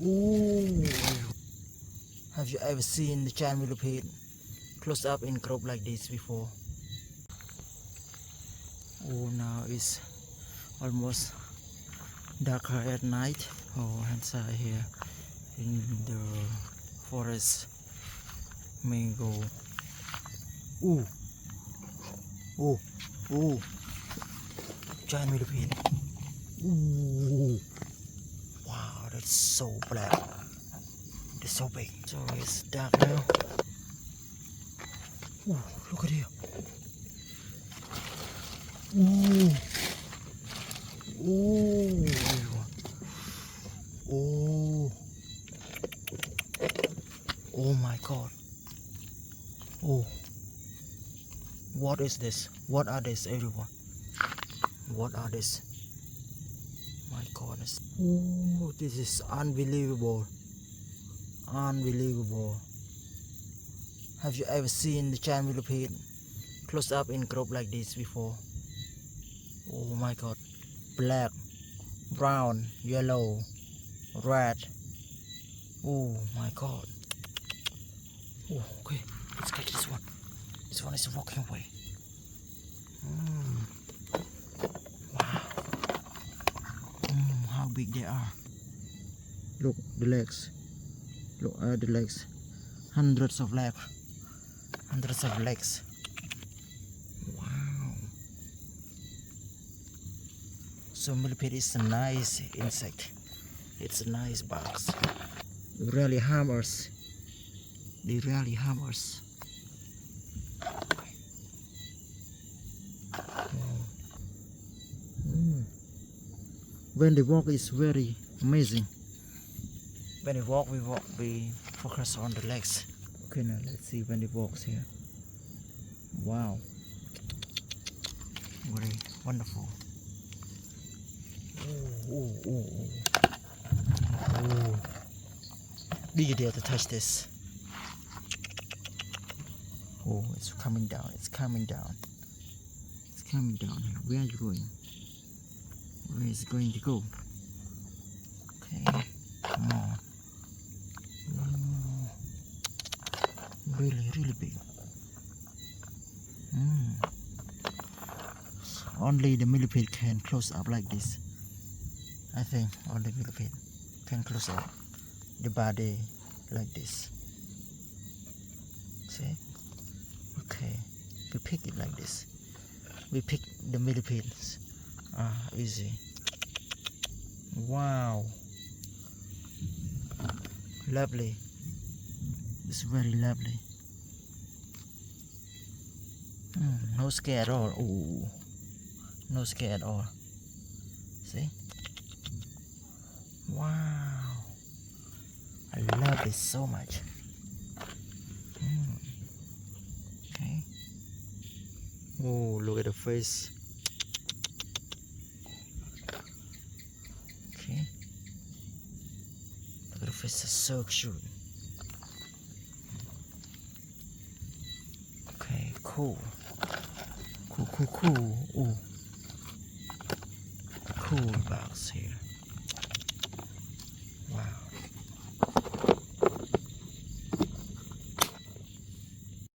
Ooh. Have you ever seen the giant millipede close up in crop like this before? Oh, now it's almost darker at night. Oh, inside here in the forest mango. Ooh, oh, oh, giant millipede. Ooh, wow, that's so black. It's so big. So it's dark now. Ooh, look at here. Ooh. Ooh. Oh. Oh my god. Oh. What is this? What are this, everyone? What are this? My goodness. Ooh, this is unbelievable. Unbelievable. Have you ever seen the giant millipede close up in crop like this before? Oh my god. Black, brown, yellow, red. Oh my god. Oh, okay, let's catch this one. This one is walking away. Wow. How big they are. Look, the legs. Look at the legs. Hundreds of legs. Hundreds of legs. Wow. So millipede is a nice insect. It's a nice bugs. They really harm us. They really harm us. When they walk, it's very amazing. When they walk, we focus on the legs. Okay, now let's see when they walks here. Wow, very wonderful. Oh, oh, oh, oh. Do you dare to touch this? Oh, it's coming down. It's coming down. It's coming down here. Where are you going? Where is it going to go? Okay, come on. Oh, really, really big. Only the millipede can close up like this. I think only millipede can close up the body like this. See? Okay, we pick it like this. We pick the millipedes. Easy. Wow, lovely. It's very lovely. No scare at all. Ooh, no scare at all. See? Wow, I love this so much. Okay. Oh, look at the face. Okay. Look at the face, is so cute. Okay, cool. Cool. Oh, cool bugs here.